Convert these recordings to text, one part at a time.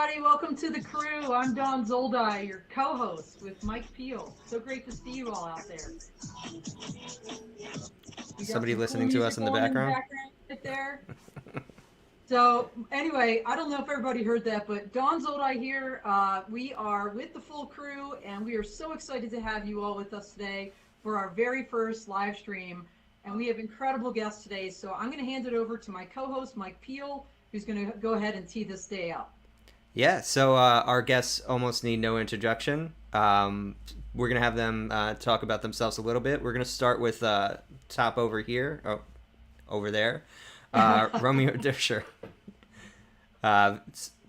everybody. Welcome to the crew. I'm Don Zoldi, your co-host with Mike Peel. So great to see you all out there. Somebody listening to us in the background right there. So anyway, I don't know if everybody heard that, but Don Zoldi here. We are with the full crew, and we are so excited to have you all with us today for our very first live stream. And we have incredible guests today. So I'm going to hand it over to my co-host, Mike Peel, who's going to go ahead and tee this day up. Yeah, so our guests almost need no introduction. We're going to have them talk about themselves a little bit. We're going to start with top over here, over there, Romeo Durscher,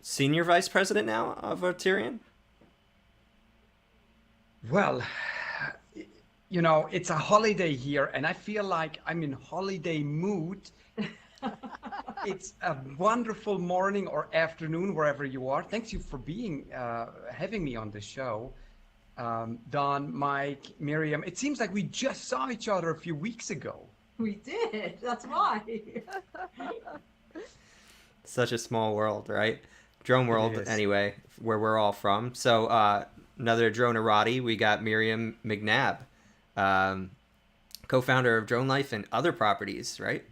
Senior Vice President now of Auterion. Well, you know, it's a holiday here, and I feel like I'm in holiday mood. It's a wonderful morning or afternoon, wherever you are. Thank you for having me on the show. Don, Mike, Miriam, it seems like we just saw each other a few weeks ago. We did. That's why. Such a small world, right? Drone world, anyway, where we're all from. So another dronerati, we got Miriam McNabb, co-founder of Drone Life and Other Properties, right?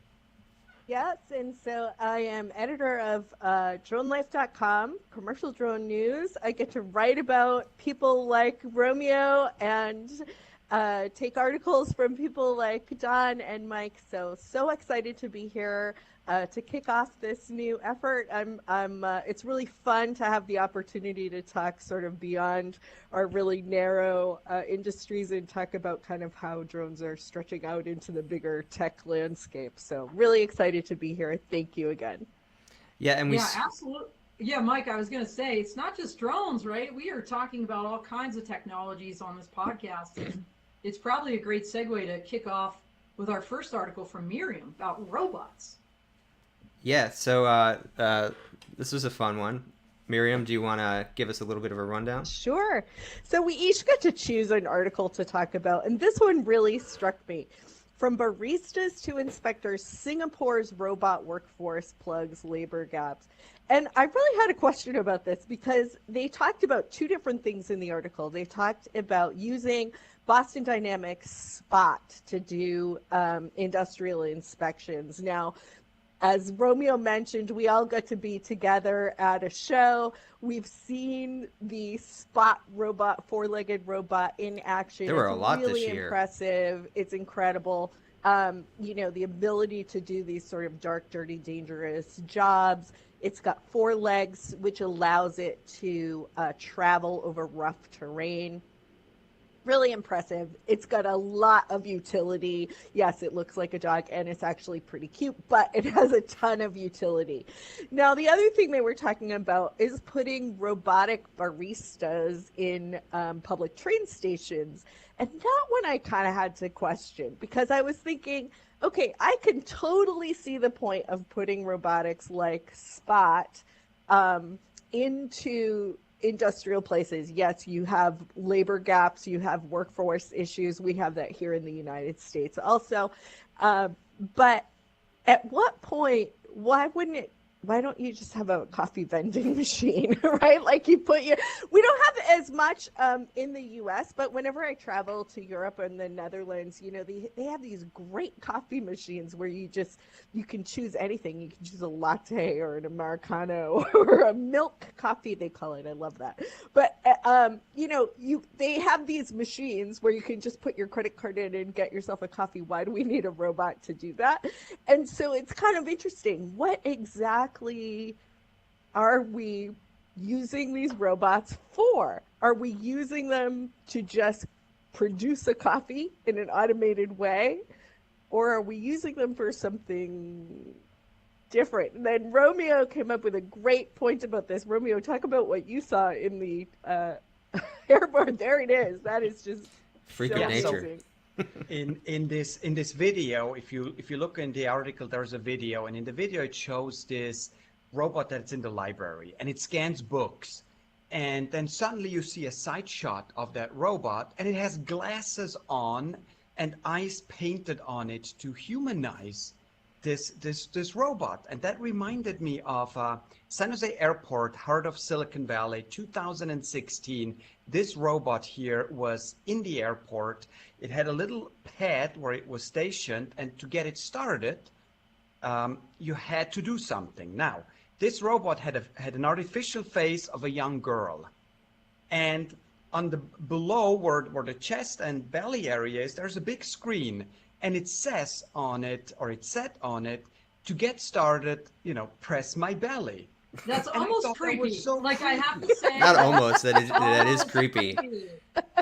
Yes, and so I am editor of dronelife.com, commercial drone news. I get to write about people like Romeo and take articles from people like Don and Mike. So excited to be here to kick off this new effort. It's really fun to have the opportunity to talk sort of beyond our really narrow industries and talk about kind of how drones are stretching out into the bigger tech landscape. So really excited to be here. Thank you again. Yeah, and absolutely. Yeah, Mike, I was going to say, it's not just drones, right? We are talking about all kinds of technologies on this podcast. And it's probably a great segue to kick off with our first article from Miriam about robots. Yeah, so this was a fun one. Miriam, do you want to give us a little bit of a rundown? Sure. So we each got to choose an article to talk about, and this one really struck me. From baristas to inspectors, Singapore's robot workforce plugs labor gaps. And I really had a question about this because they talked about two different things in the article. They talked about using Boston Dynamics Spot to do industrial inspections. Now, as Romeo mentioned, we all got to be together at a show. We've seen the Spot robot, four-legged robot in action. There were a lot really this year. Impressive. It's incredible. You know, the ability to do these sort of dark, dirty, dangerous jobs. It's got four legs, which allows it to travel over rough terrain. Really impressive. It's got a lot of utility. Yes, it looks like a dog and it's actually pretty cute, but it has a ton of utility. Now, the other thing they were talking about is putting robotic baristas in public train stations. And that one I kind of had to question because I was thinking, okay, I can totally see the point of putting robotics like Spot into industrial places. Yes, you have labor gaps, you have workforce issues. We have that here in the United States also. But at what point, why don't you just have a coffee vending machine, right? Like we don't have as much in the US, but whenever I travel to Europe and the Netherlands, you know, they have these great coffee machines where you can choose anything. You can choose a latte or an Americano or a milk coffee, they call it. I love that. But, you know, they have these machines where you can just put your credit card in and get yourself a coffee. Why do we need a robot to do that? And so it's kind of interesting. What exactly are we using these robots for? Are we using them to just produce a coffee in an automated way? Or are we using them for something different? And then Romeo came up with a great point about this. Romeo, talk about what you saw in the airborne. There it is. That is just freak of nature. In this video, if you look in the article, there's a video, and in the video it shows this robot that's in the library and it scans books, and then suddenly you see a side shot of that robot and it has glasses on and eyes painted on it to humanize this robot, and that reminded me of San Jose Airport, heart of Silicon Valley, 2016. This robot here was in the airport. It had a little pad where it was stationed, and to get it started, you had to do something. Now, this robot had an artificial face of a young girl, and on the below where the chest and belly area is, there's a big screen, and it says on it, or it said on it, to get started, press my belly. That's And I almost thought that creepy. was so Like I have creepy. to say, Not almost. That is almost creepy.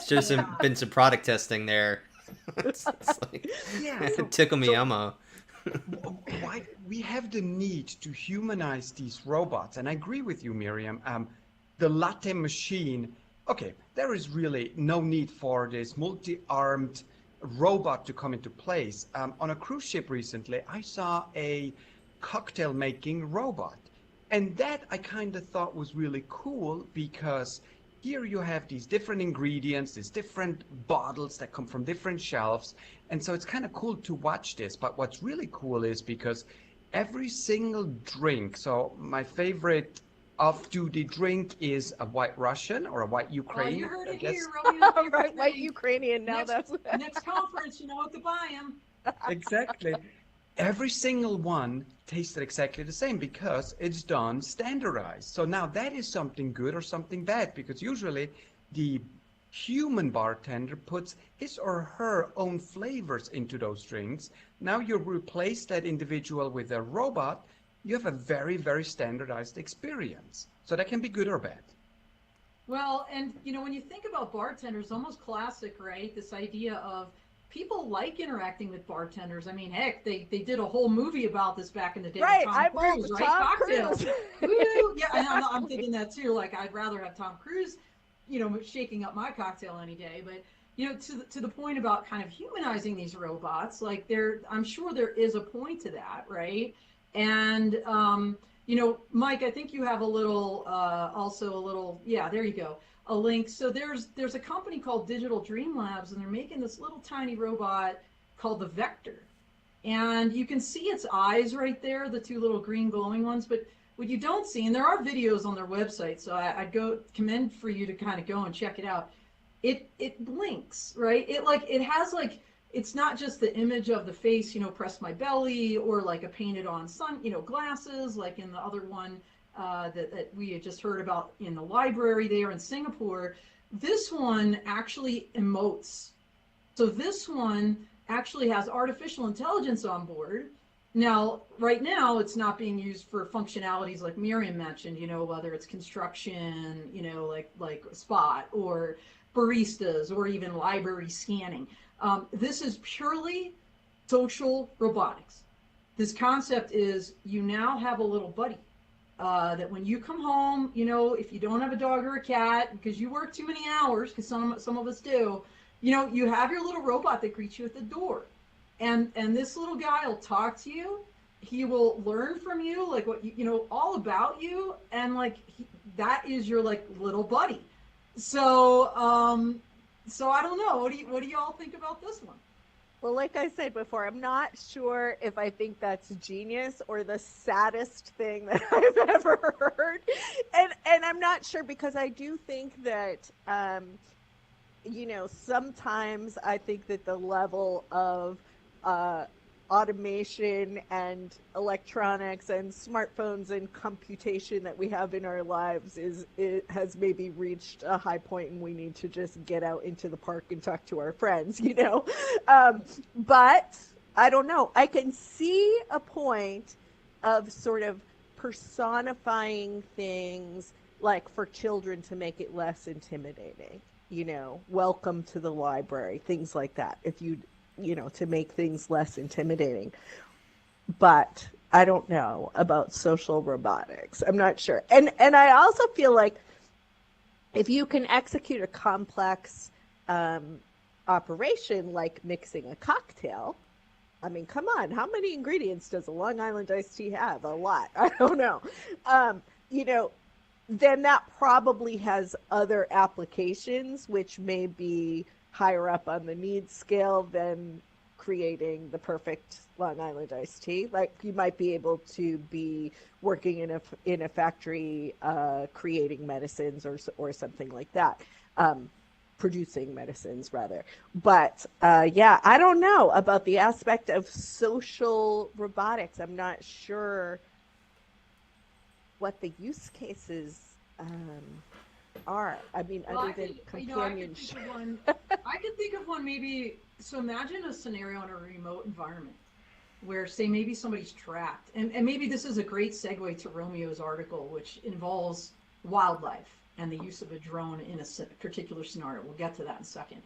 Should have Yeah. been some product testing there. it's like, Yeah, so- tickle me so- Elmo. Why we have the need to humanize these robots, and I agree with you, Miriam. The latte machine. Okay, there is really no need for this multi-armed robot to come into place. On a cruise ship recently, I saw a cocktail making robot, and that I kind of thought was really cool, because here you have these different ingredients, these different bottles that come from different shelves, and so it's kind of cool to watch this. But what's really cool is because every single drink, so my favorite off-duty drink is a White Russian or a White Oh, Ukrainian. you heard I it guess. here, Romeo. Right, white Ukrainian. Now Next- that's Next conference, you know what to buy him. Exactly. Every single one tasted exactly the same because it's done standardized. So now that is something good or something bad, because usually the human bartender puts his or her own flavors into those drinks. Now you replace that individual with a robot, you have a very, very standardized experience. So that can be good or bad. Well, and when you think about bartenders, almost classic, right? This idea of people like interacting with bartenders. I mean, heck, they did a whole movie about this back in the day. with right. Tom I Cruise, was right? Tom Cocktails. Cruise. Woo! Yeah, I'm thinking that too. Like, I'd rather have Tom Cruise, shaking up my cocktail any day. But to the point about kind of humanizing these robots, like I'm sure there is a point to that, right? And Mike, I think you have a little, yeah, there you go, a link. So there's a company called Digital Dream Labs, and they're making this little tiny robot called the Vector. And you can see its eyes right there, the two little green glowing ones. But what you don't see, and there are videos on their website, so I'd commend for you to kind of go and check it out. It blinks, right? It has it's not just the image of the face, press my belly, or like a painted on glasses, like in the other one that we had just heard about in the library there in Singapore. This one actually emotes. So this one actually has artificial intelligence on board. Now, right now, it's not being used for functionalities like Miriam mentioned, whether it's construction, like Spot, or baristas, or even library scanning. This is purely social robotics. This concept is you now have a little buddy that when you come home, if you don't have a dog or a cat because you work too many hours, because some of us do, you have your little robot that greets you at the door. And this little guy will talk to you. He will learn from you, like what all about you, and that is your little buddy. So I don't know. What do y'all think about this one? Well, like I said before, I'm not sure if I think that's genius or the saddest thing that I've ever heard. And I'm not sure, because I do think that, sometimes I think that the level of automation and electronics and smartphones and computation that we have in our lives has maybe reached a high point, and we need to just get out into the park and talk to our friends, but I don't know. I can see a point of sort of personifying things, like for children, to make it less intimidating, welcome to the library, things like that. If you to make things less intimidating. But I don't know about social robotics. I'm not sure. And I also feel like if you can execute a complex operation like mixing a cocktail, I mean, come on, how many ingredients does a Long Island iced tea have? A lot. I don't know. Then that probably has other applications which may be higher up on the needs scale than creating the perfect Long Island iced tea. Like you might be able to be working in a factory creating medicines or something like that. Producing medicines rather. But yeah, I don't know about the aspect of social robotics. I'm not sure what the use cases are. I mean, Well, other I than could, companionship. I could think of one maybe. So imagine a scenario in a remote environment where, say, maybe somebody's trapped, and maybe this is a great segue to Romeo's article, which involves wildlife and the use of a drone in a particular scenario. We'll get to that in a second.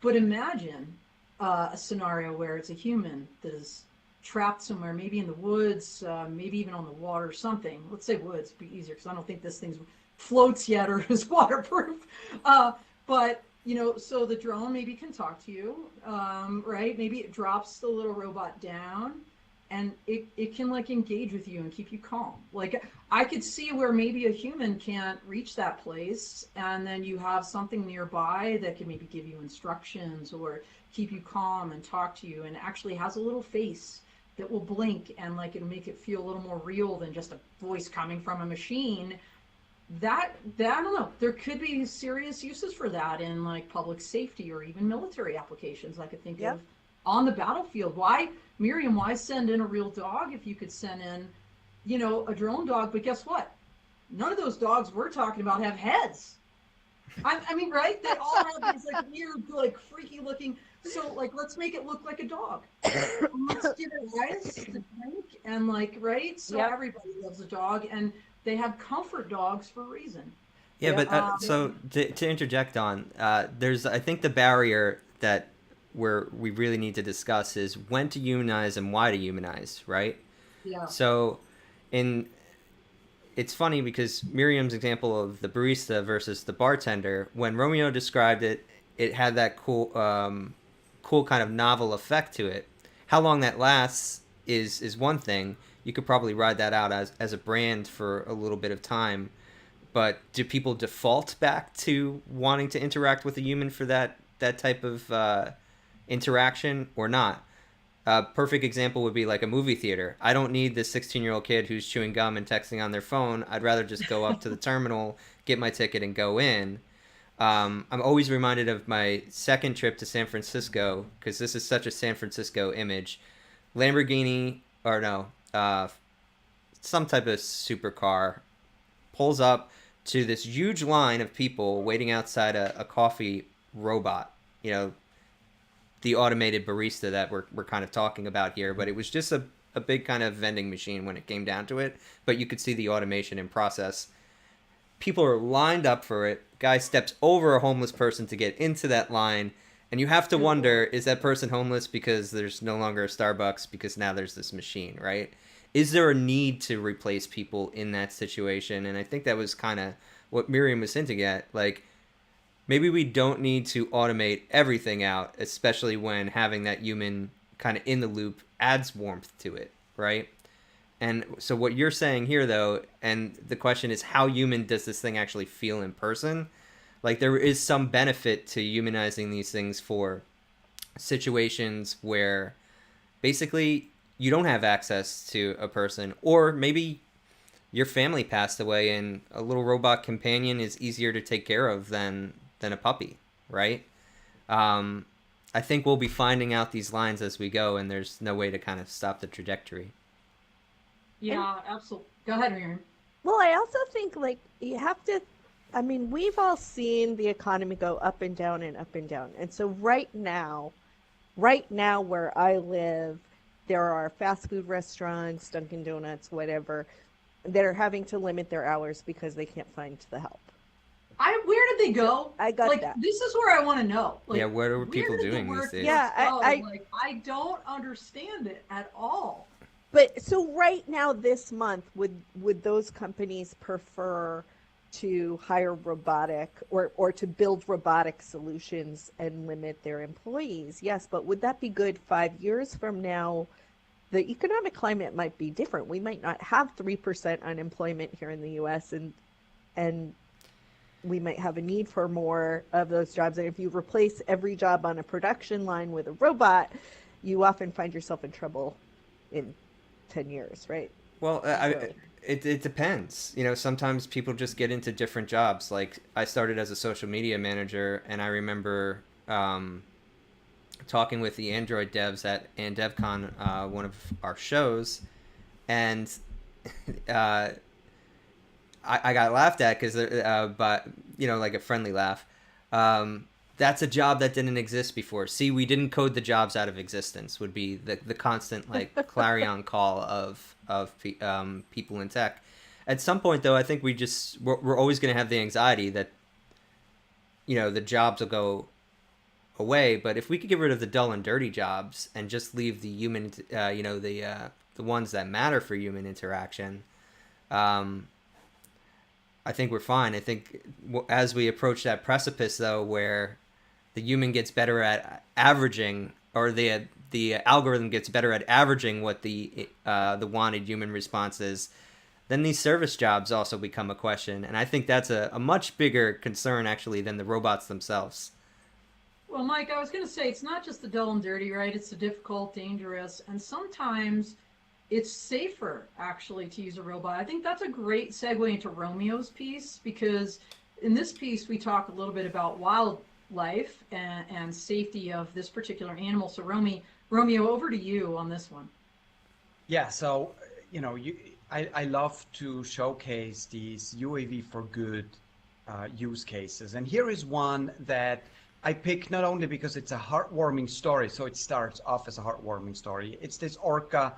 But imagine a scenario where it's a human that is trapped somewhere, maybe in the woods, maybe even on the water, or something. Let's say woods, be easier because I don't think this thing floats yet or is waterproof. But so the drone maybe can talk to you, right? Maybe it drops the little robot down, and it can like engage with you and keep you calm. Like I could see where maybe a human can't reach that place, and then you have something nearby that can maybe give you instructions or keep you calm and talk to you, and actually has a little face that will blink, and like it'll make it feel a little more real than just a voice coming from a machine. That I don't know. There could be serious uses for that in like public safety or even military applications. I could think Yep. of on the battlefield. Why, Miriam? Why send in a real dog if you could send in, a drone dog? But guess what? None of those dogs we're talking about have heads. I mean, right? They all have these like weird, like freaky looking. So like, let's make it look like a dog. And let's give it eyes to drink and like, right? So Yep. everybody loves a dog, and they have comfort dogs for a reason. Yeah, Yeah. but so to interject on, there's I think the barrier that we really need to discuss is when to humanize and why to humanize, right? Yeah. So, it's funny because Miriam's example of the barista versus the bartender, when Romeo described it, it had that cool kind of novel effect to it. How long that lasts is one thing. You could probably ride that out as a brand for a little bit of time. But do people default back to wanting to interact with a human for that type of interaction or not? A perfect example would be like a movie theater. I don't need this 16-year-old kid who's chewing gum and texting on their phone. I'd rather just go up to the terminal, get my ticket, and go in. I'm always reminded of my second trip to San Francisco, because this is such a San Francisco image. Lamborghini, or no, some type of supercar pulls up to this huge line of people waiting outside a coffee robot. The automated barista that we're kind of talking about here, but it was just a big kind of vending machine when it came down to it. But you could see the automation in process. People are lined up for it. Guy steps over a homeless person to get into that line. And you have to wonder, is that person homeless because there's no longer a Starbucks because now there's this machine, right? Is there a need to replace people in that situation? And I think that was kind of what Miriam was hinting at. Like, maybe we don't need to automate everything out, especially when having that human kind of in the loop adds warmth to it, right? And so what you're saying here, though, and the question is, how human does this thing actually feel in person? Like, there is some benefit to humanizing these things for situations where basically you don't have access to a person, or maybe your family passed away and a little robot companion is easier to take care of than a puppy, right? I think we'll be finding out these lines as we go, and there's no way to kind of stop the trajectory. Yeah, absolutely. Go ahead, Miriam. Well, I also think like you have to, I mean, we've all seen the economy go up and down and up and down. And so right now where I live, there are fast food restaurants, Dunkin' Donuts, whatever, that are having to limit their hours because they can't find the help. Where did they go? I got like, that. This is where I want to know. Like, Yeah, what are people where did the doing these workers days? Yeah, go? I Like, I don't understand it at all. But so right now this month, would those companies prefer to hire robotic or to build robotic solutions and limit their employees? Yes, but would that be good 5 years from now? The economic climate might be different. We might not have 3% unemployment here in the US, and we might have a need for more of those jobs. And if you replace every job on a production line with a robot, you often find yourself in trouble in 10 years, right? Well, Easily. it depends. You know, sometimes people just get into different jobs. Like I started as a social media manager, and I remember talking with the Android devs at AndevCon, one of our shows, and uh, I got laughed at because, but you know, like a friendly laugh. That's a job that didn't exist before. See, we didn't code the jobs out of existence. Would be the constant like clarion call of people in tech. At some point, though, I think we're always going to have the anxiety that you know the jobs will go away. But if we could get rid of the dull and dirty jobs and just leave the human, you know, the ones that matter for human interaction, I think we're fine. I think as we approach that precipice, though, where the human gets better at averaging, or the algorithm gets better at averaging what the wanted human response is, then these service jobs also become a question. And I think that's a much bigger concern, actually, than the robots themselves. Well, Mike, I was going to say it's not just the dull and dirty, right? It's the difficult, dangerous, and sometimes it's safer actually to use a robot. I think that's a great segue into Romeo's piece, because in this piece we talk a little bit about wildlife and safety of this particular animal. So Romeo, over to you on this one. Yeah, so you know, I love to showcase these UAV for good use cases, and here is one that I pick not only because it's a heartwarming story, so it starts off as a heartwarming story. It's this orca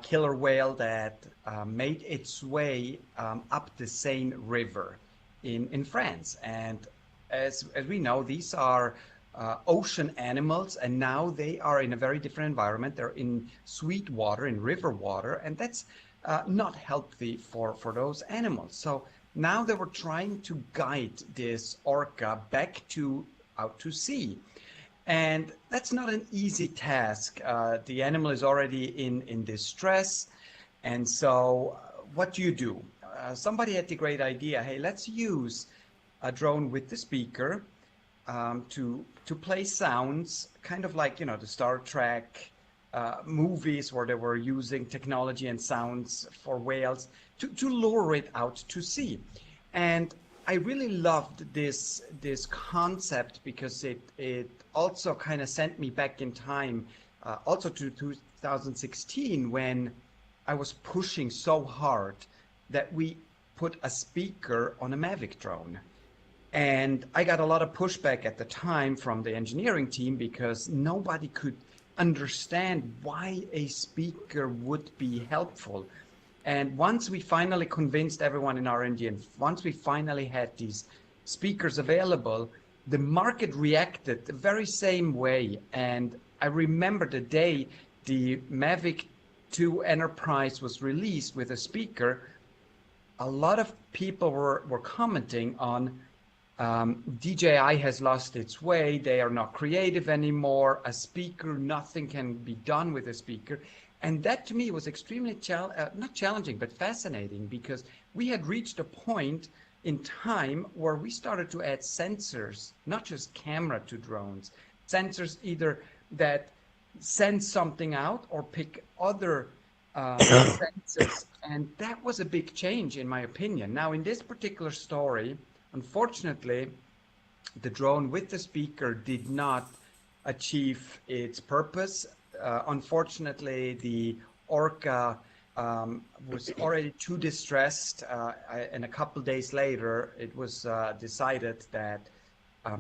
killer whale that made its way up the Seine River in France. And as we know, these are ocean animals, and now they are in a very different environment. They're in sweet water, in river water, and that's not healthy for those animals. So now they were trying to guide this orca back out to sea. And that's not an easy task. The animal is already in distress. And so what do you do? Somebody had the great idea, hey, let's use a drone with the speaker to play sounds, kind of like, you know, the Star Trek movies where they were using technology and sounds for whales to lure it out to sea. And I really loved this concept because it also kind of sent me back in time, also to 2016, when I was pushing so hard that we put a speaker on a Mavic drone. And I got a lot of pushback at the time from the engineering team because nobody could understand why a speaker would be helpful. And once we finally convinced everyone in R&D, and once we finally had these speakers available, the market reacted the very same way. And I remember the day the Mavic 2 Enterprise was released with a speaker, a lot of people were commenting on DJI has lost its way. They are not creative anymore. A speaker, nothing can be done with a speaker. And that to me was extremely not challenging, but fascinating, because we had reached a point in time where we started to add sensors, not just camera to drones, sensors either that send something out or pick other sensors. And that was a big change, in my opinion. Now, in this particular story, unfortunately, the drone with the speaker did not achieve its purpose. Unfortunately, the orca was already too distressed, and a couple days later, it was decided that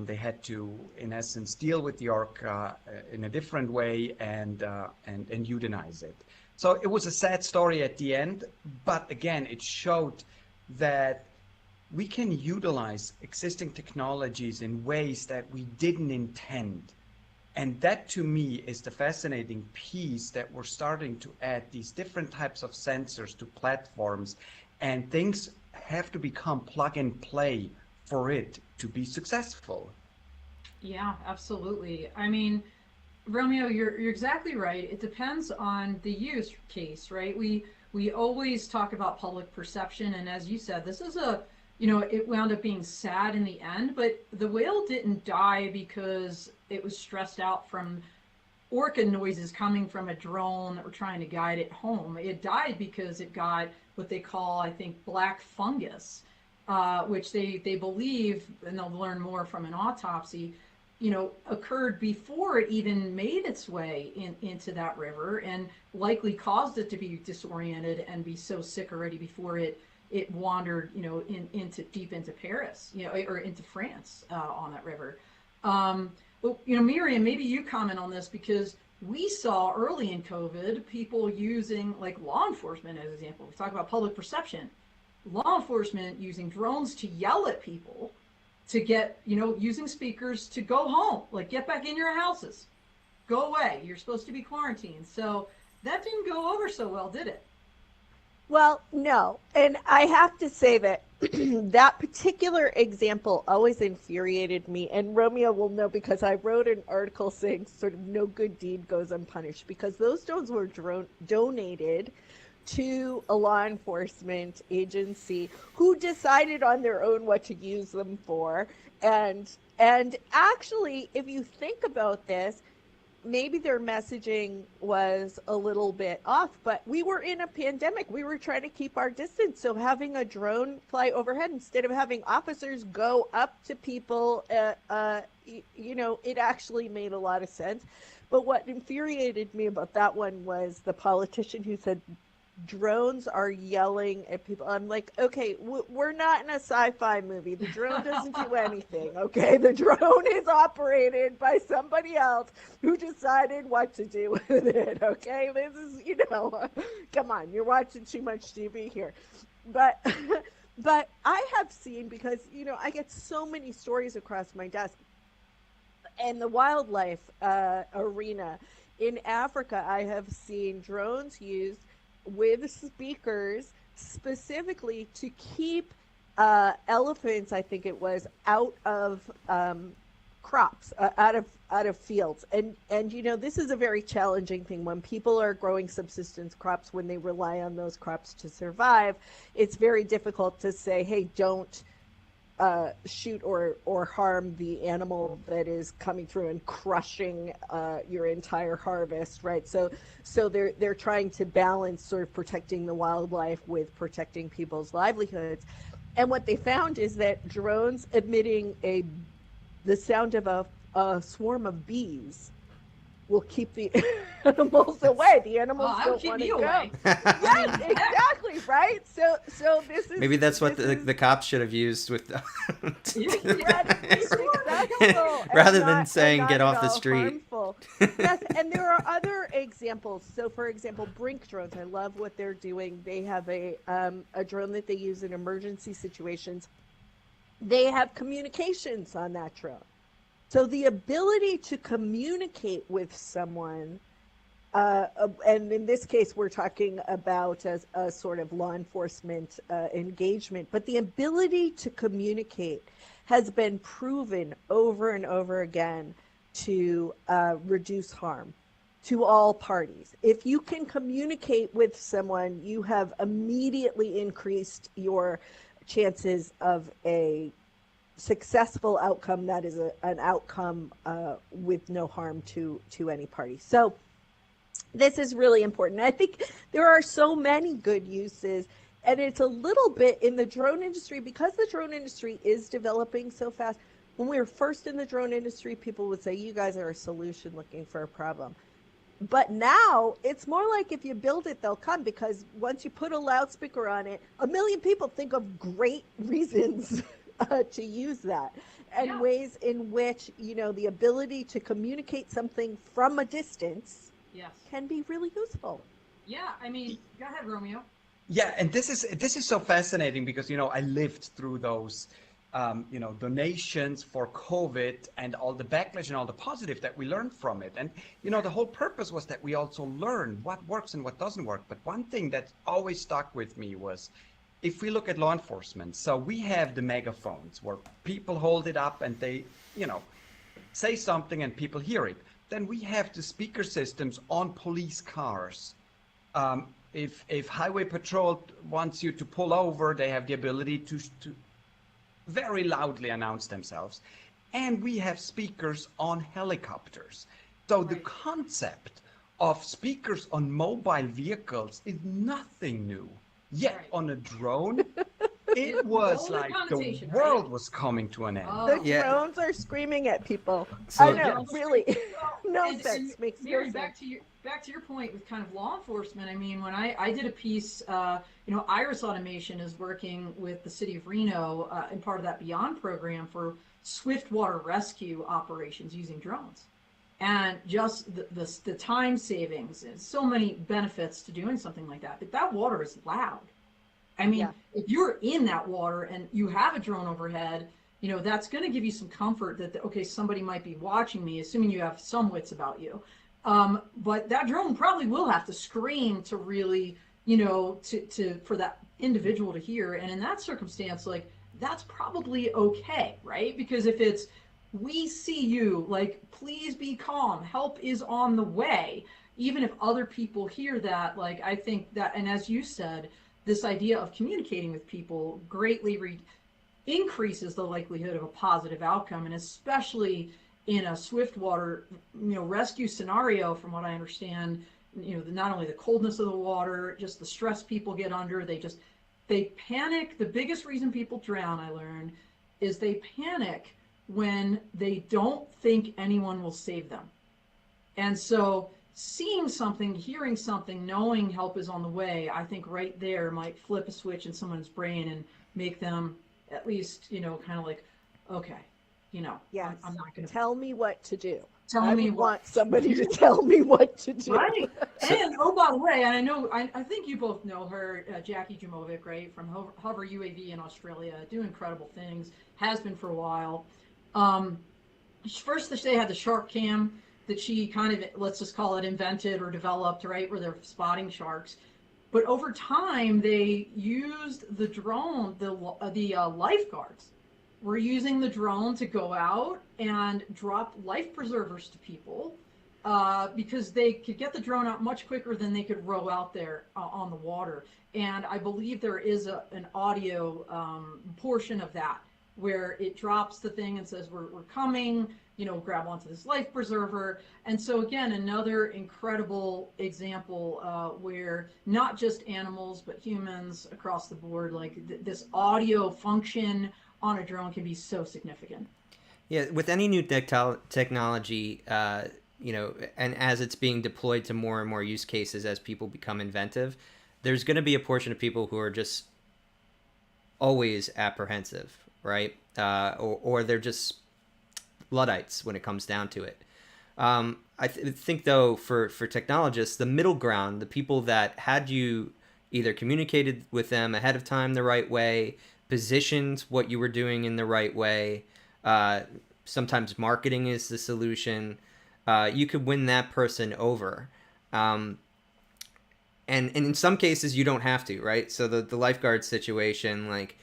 they had to, in essence, deal with the orca in a different way and euthanize it. So it was a sad story at the end, but again, it showed that we can utilize existing technologies in ways that we didn't intend. And that to me is the fascinating piece, that we're starting to add these different types of sensors to platforms, and things have to become plug and play for it to be successful. Yeah, absolutely. I mean, Romeo, you're exactly right. It depends on the use case, right? We always talk about public perception, and as you said, this is it wound up being sad in the end, but the whale didn't die because it was stressed out from orca noises coming from a drone or trying to guide it home. It died because it got what they call, I think, black fungus, which they believe, and they'll learn more from an autopsy, occurred before it even made its way into that river, and likely caused it to be disoriented and be so sick already before it wandered, into deep into Paris, or into France on that river. Well, Miriam, maybe you comment on this, because we saw early in COVID people using, like, law enforcement as an example. We talk about public perception. Law enforcement using drones to yell at people to get, using speakers to go home, like, get back in your houses, go away, you're supposed to be quarantined. So that didn't go over so well, did it? Well, no. And I have to say that that particular example always infuriated me. And Romeo will know, because I wrote an article saying sort of no good deed goes unpunished, because those drones were donated to a law enforcement agency who decided on their own what to use them for. And actually, if you think about this, maybe their messaging was a little bit off, but we were in a pandemic. We were trying to keep our distance. So having a drone fly overhead instead of having officers go up to people, it actually made a lot of sense. But what infuriated me about that one was the politician who said drones are yelling at people. I'm like, okay, we're not in a sci-fi movie. The drone doesn't do anything, okay? The drone is operated by somebody else who decided what to do with it, okay? This is, come on, you're watching too much TV here. But I have seen, because, I get so many stories across my desk, and the wildlife arena in Africa, I have seen drones used with speakers specifically to keep elephants, I think it was, out of crops, out of fields. And this is a very challenging thing when people are growing subsistence crops, when they rely on those crops to survive. It's very difficult to say, hey, don't shoot or harm the animal that is coming through and crushing your entire harvest, right? So they're trying to balance sort of protecting the wildlife with protecting people's livelihoods. And what they found is that drones emitting the sound of a swarm of bees will keep the animals away. The animals don't want to go. Away. Yes, exactly, right? So this is, maybe that's what the cops should have used with rather than saying get off the street. Yes, and there are other examples. So, for example, Brink drones. I love what they're doing. They have a drone that they use in emergency situations. They have communications on that drone. So the ability to communicate with someone, and in this case, we're talking about a sort of law enforcement engagement, but the ability to communicate has been proven over and over again to reduce harm to all parties. If you can communicate with someone, you have immediately increased your chances of a successful outcome that is an outcome with no harm to any party. So this is really important. I think there are so many good uses, and it's a little bit in the drone industry, because the drone industry is developing so fast. When we were first in the drone industry, people would say, you guys are a solution looking for a problem. But now it's more like, if you build it, they'll come, because once you put a loudspeaker on it, 1 million people think of great reasons to use that, and ways in which, the ability to communicate something from a distance can be really useful. Yeah, I mean, go ahead, Romeo. Yeah, and this is so fascinating, because I lived through those donations for COVID and all the backlash and all the positive that we learned from it. And the whole purpose was that we also learn what works and what doesn't work. But one thing that always stuck with me was, if we look at law enforcement, so we have the megaphones where people hold it up and they, say something and people hear it. Then we have the speaker systems on police cars. If highway patrol wants you to pull over, they have the ability to very loudly announce themselves. And we have speakers on helicopters. So the Right. concept of speakers on mobile vehicles is nothing new. Yet Right. on a drone, it With was all the like the connotation, right? world was coming to an end. The Oh, Yeah. drones are screaming at people. I So the know, drones are really. well, No and sense. Makes no Mary, sense. back to your point with kind of law enforcement. I mean, when I did a piece, Iris Automation is working with the city of Reno and part of that Beyond program for swift water rescue operations using drones, and just the time savings and so many benefits to doing something like that. But that water is loud. I mean, Yeah. if you're in that water and you have a drone overhead, that's going to give you some comfort that, okay, somebody might be watching me, assuming you have some wits about you. But that drone probably will have to scream to really, for that individual to hear. And in that circumstance, like, that's probably okay, right? Because if it's, we see you, like, please be calm, help is on the way. Even if other people hear that, like, I think that, and as you said, this idea of communicating with people greatly increases the likelihood of a positive outcome, and especially in a swift water rescue scenario. From what I understand, not only the coldness of the water, just the stress people get under, they panic. The biggest reason people drown, I learned, is they panic when they don't think anyone will save them. And so seeing something, hearing something, knowing help is on the way, I think right there might flip a switch in someone's brain and make them at least, kind of like, okay, Yes. I'm not going to Tell me what to do. tell I me would what. want somebody to tell me what to do. Right. So- And, oh, by the way, and I know, I think you both know her, Jackie Jamovic, right, from Hover UAV in Australia, do incredible things, has been for a while. First, they had the shark cam that she kind of, let's just call it, invented or developed, right, where they're spotting sharks. But over time, they used the drone, the lifeguards were using the drone to go out and drop life preservers to people because they could get the drone out much quicker than they could row out there on the water. And I believe there is an audio portion of that where it drops the thing and says, we're coming, grab onto this life preserver. And so again, another incredible example where not just animals, but humans across the board, like this audio function on a drone can be so significant. Yeah, with any new technology, and as it's being deployed to more and more use cases as people become inventive, there's going to be a portion of people who are just always apprehensive, right? Or they're just Luddites when it comes down to it. I think, though, for technologists, the middle ground, the people that had you either communicated with them ahead of time the right way, positioned what you were doing in the right way, sometimes marketing is the solution, you could win that person over. And in some cases, you don't have to, right? So the lifeguard situation, like,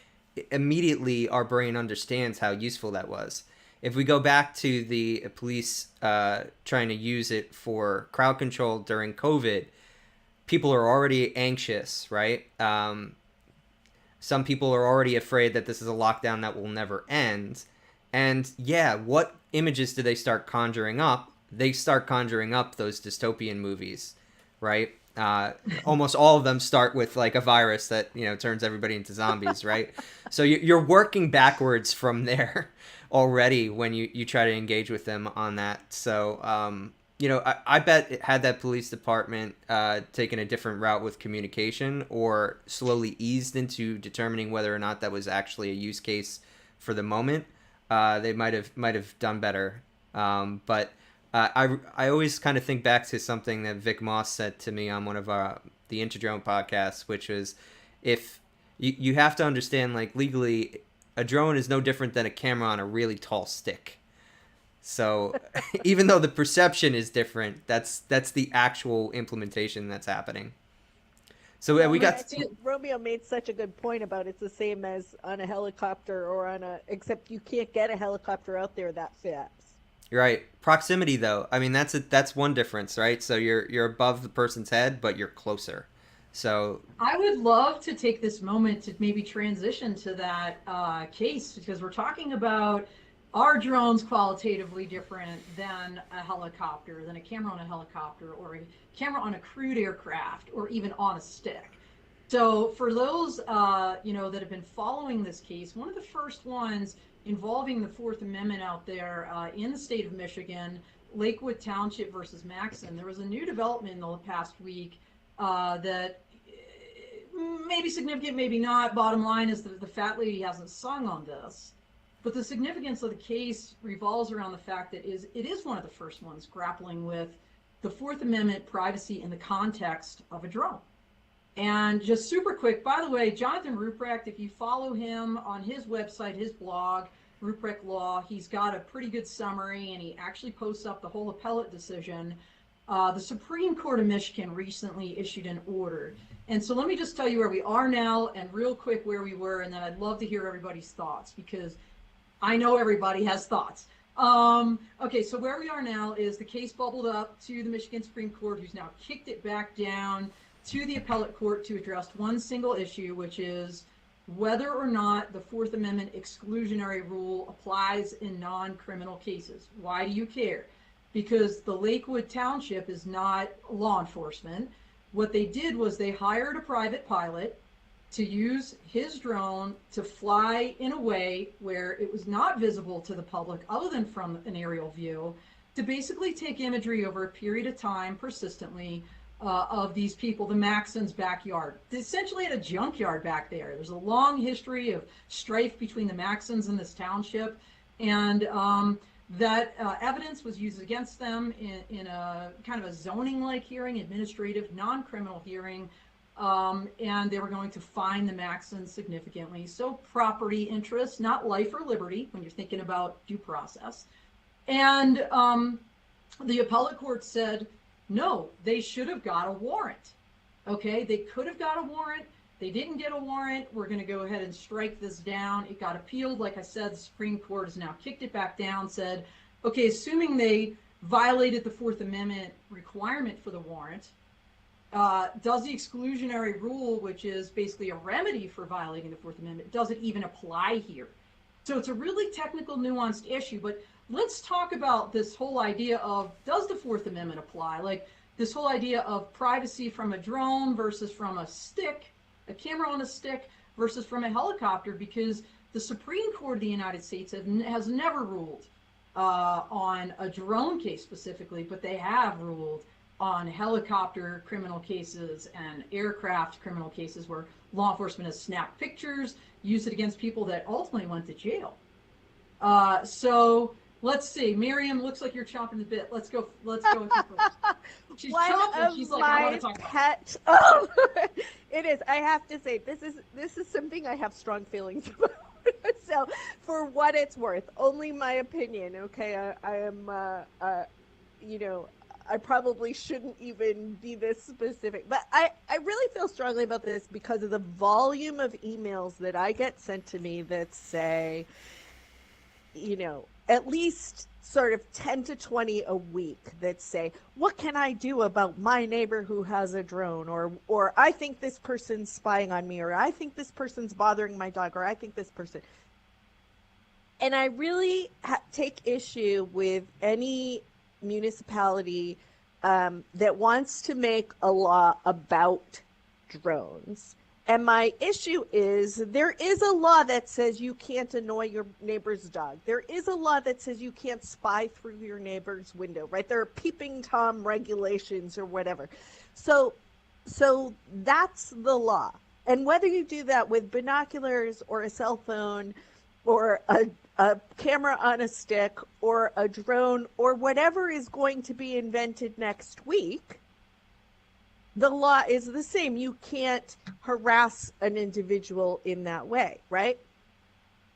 immediately our brain understands how useful that was. If we go back to the police trying to use it for crowd control during COVID, people are already anxious, right? Some people are already afraid that this is a lockdown that will never end. And yeah, what images do they start conjuring up? They start conjuring up those dystopian movies, right? Almost all of them start with like a virus that, turns everybody into zombies, right? So you're working backwards from there already when you try to engage with them on that. So, I bet it had that police department taken a different route with communication or slowly eased into determining whether or not that was actually a use case for the moment, they might have done better. But I always kind of think back to something that Vic Moss said to me on one of the Interdrone podcasts, which was, if you have to understand, like, legally, a drone is no different than a camera on a really tall stick. So even though the perception is different, that's the actual implementation that's happening. So we got Romeo made such a good point about it's the same as on a helicopter or except you can't get a helicopter out there that fast. Right. Proximity, though. I mean, that's one difference, right? So you're above the person's head, but you're closer. So I would love to take this moment to maybe transition to that case, because we're talking about Are drones qualitatively different than a helicopter, than a camera on a helicopter, or a camera on a crewed aircraft, or even on a stick? So for those that have been following this case, one of the first ones involving the Fourth Amendment out there in the state of Michigan, Lakewood Township versus Maxon, there was a new development in the past week that maybe significant, maybe not. Bottom line is that the fat lady hasn't sung on this. But the significance of the case revolves around the fact that it is one of the first ones grappling with the Fourth Amendment privacy in the context of a drone. And just super quick, by the way, Jonathan Ruprecht, if you follow him on his website, his blog, Ruprecht Law, he's got a pretty good summary, and he actually posts up the whole appellate decision. The Supreme Court of Michigan recently issued an order. And so let me just tell you where we are now and real quick where we were, and then I'd love to hear everybody's thoughts because I know everybody has thoughts. Okay, so where we are now is the case bubbled up to the Michigan Supreme Court, who's now kicked it back down to the appellate court to address one single issue, which is whether or not the Fourth Amendment exclusionary rule applies in non-criminal cases. Why do you care? Because the Lakewood Township is not law enforcement. What they did was they hired a private pilot to use his drone to fly in a way where it was not visible to the public other than from an aerial view, to basically take imagery over a period of time persistently of these people, the Maxon's backyard. They essentially had a junkyard back there. There's a long history of strife between the Maxons and this township, and that evidence was used against them in a kind of a zoning-like hearing, administrative, non-criminal hearing, and they were going to fine the Maxons significantly. So property interests, not life or liberty, when you're thinking about due process. And the appellate court said, no, they should have got a warrant. Okay, they could have got a warrant. They didn't get a warrant. We're going to go ahead and strike this down. It got appealed. Like I said, the Supreme Court has now kicked it back down, said, okay, assuming they violated the Fourth Amendment requirement for the warrant, does the exclusionary rule, which is basically a remedy for violating the Fourth Amendment, does it even apply here? So it's a really technical, nuanced issue, but let's talk about this whole idea of, does the Fourth Amendment apply? Like this whole idea of privacy from a drone versus from a stick, a camera on a stick versus from a helicopter, because the Supreme Court of the United States has never ruled on a drone case specifically, but they have ruled on helicopter criminal cases and aircraft criminal cases where law enforcement has snapped pictures, used it against people that ultimately went to jail. So let's see. Miriam, looks like you're chomping the bit. Let's go with you first. She's chomping. She's like, I want to talk about it. Oh, it is. I have to say, this is something I have strong feelings about. So, for what it's worth, only my opinion. Okay, I am. I probably shouldn't even be this specific, but I really feel strongly about this because of the volume of emails that I get sent to me that say, at least sort of 10 to 20 a week that say, what can I do about my neighbor who has a drone? Or I think this person's spying on me, or I think this person's bothering my dog, or I think this person. And I really take issue with any municipality that wants to make a law about drones. And my issue is, there is a law that says you can't annoy your neighbor's dog. There is a law that says you can't spy through your neighbor's window, right? There are peeping Tom regulations or whatever. So that's the law. And whether you do that with binoculars or a cell phone or a camera on a stick or a drone or whatever is going to be invented next week, the law is the same. You can't harass an individual in that way, right?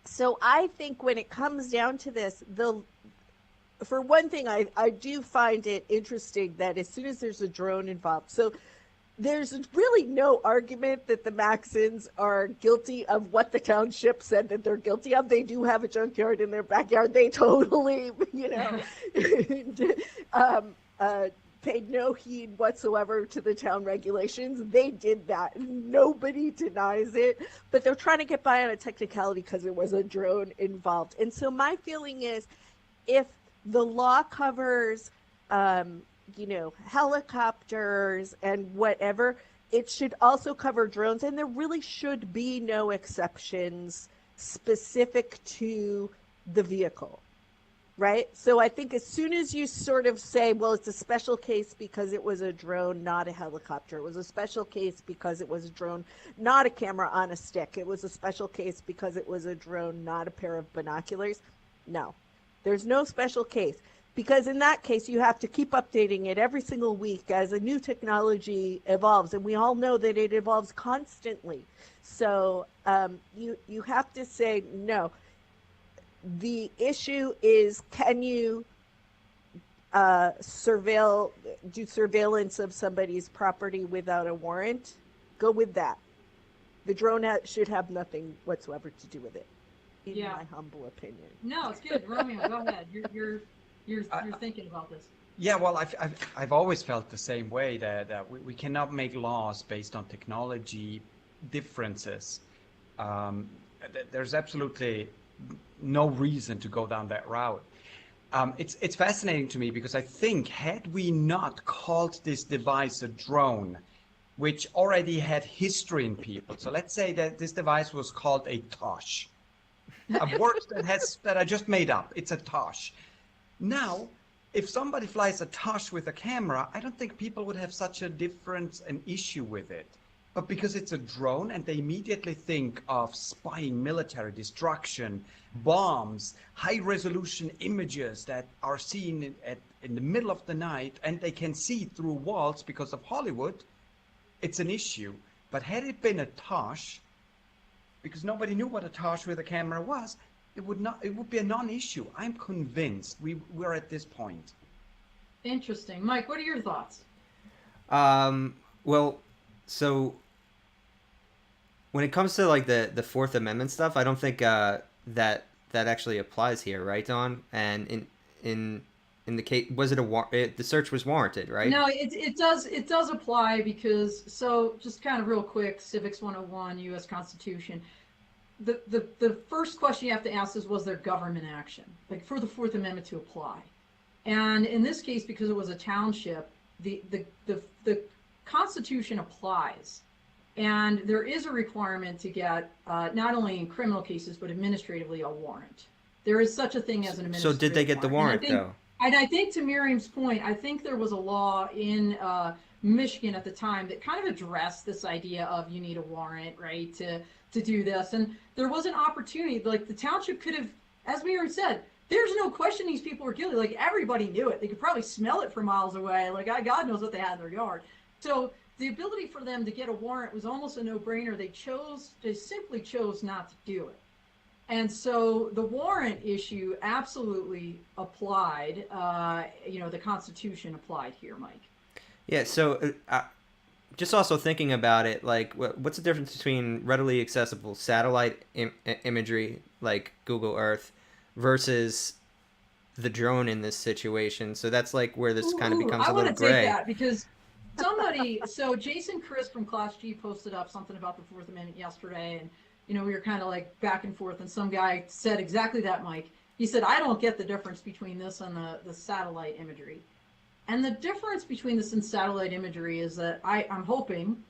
So I think when it comes down to this, for one thing, I do find it interesting that as soon as there's a drone involved, so there's really no argument that the Maxons are guilty of what the township said that they're guilty of. They do have a junkyard in their backyard. They totally, paid no heed whatsoever to the town regulations. They did that. Nobody denies it, but they're trying to get by on a technicality because there was a drone involved. And so my feeling is, if the law covers, helicopters and whatever, it should also cover drones, and there really should be no exceptions specific to the vehicle. Right? So I think as soon as you sort of say, well, it's a special case because it was a drone, not a helicopter. It was a special case because it was a drone, not a camera on a stick. It was a special case because it was a drone, not a pair of binoculars. No, there's no special case, because in that case, you have to keep updating it every single week as a new technology evolves. And we all know that it evolves constantly. So you have to say, no. The issue is, can you do surveillance of somebody's property without a warrant? Go with that. The drone should have nothing whatsoever to do with it, in my humble opinion. No, it's good. Romeo, go ahead. You're thinking about this. Yeah, well, I've always felt the same way, that we cannot make laws based on technology differences. There's absolutely no reason to go down that route. It's fascinating to me, because I think, had we not called this device a drone, which already had history in people, so let's say that this device was called a tosh, a word that I just made up. It's a tosh. Now, if somebody flies a tosh with a camera, I don't think people would have such an issue with it. But because it's a drone, and they immediately think of spying, military destruction, bombs, high-resolution images that are seen in the middle of the night, and they can see through walls because of Hollywood, it's an issue. But had it been a tosh, because nobody knew what a tosh with a camera was, it would be a non-issue. I'm convinced we're at this point. Interesting. Mike, what are your thoughts? Well, so when it comes to like the Fourth Amendment stuff, I don't think that actually applies here, right, Dawn? And in the case, was it the search was warranted, right? No, it does apply, because, so just kind of real quick, Civics 101, U.S. Constitution. The first question you have to ask is, was there government action, like, for the Fourth Amendment to apply? And in this case, because it was a township, the Constitution applies. And there is a requirement to get, not only in criminal cases, but administratively, a warrant. There is such a thing as an administrative So did they get the warrant, though? And I think, to Miriam's point, I think there was a law in Michigan at the time that kind of addressed this idea of, you need a warrant, right, to do this. And there was an opportunity, like, the township could have, as Miriam said, there's no question these people were guilty. Like, everybody knew it. They could probably smell it from miles away. Like, God knows what they had in their yard. So the ability for them to get a warrant was almost a no-brainer. They simply chose not to do it. And so the warrant issue absolutely applied. The Constitution applied here, Mike. Yeah, so just also thinking about it, like, what's the difference between readily accessible satellite imagery, like Google Earth, versus the drone in this situation? So that's like where this kind of becomes a little gray. I want to take that, because so Jason Chris from Class G posted up something about the Fourth Amendment yesterday, and we were kind of like back and forth, and some guy said exactly that, Mike. He said, I don't get the difference between this and the satellite imagery. And the difference between this and satellite imagery is that I'm hoping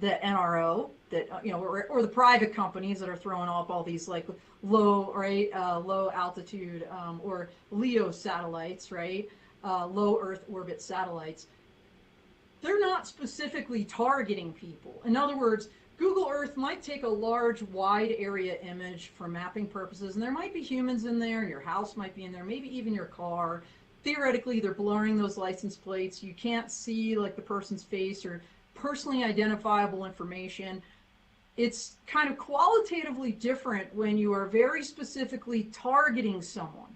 that NRO, that or the private companies that are throwing up all these like low altitude or LEO satellites, right? Low Earth orbit satellites. They're not specifically targeting people. In other words, Google Earth might take a large, wide area image for mapping purposes, and there might be humans in there, your house might be in there, maybe even your car. Theoretically, they're blurring those license plates. You can't see like the person's face or personally identifiable information. It's kind of qualitatively different when you are very specifically targeting someone.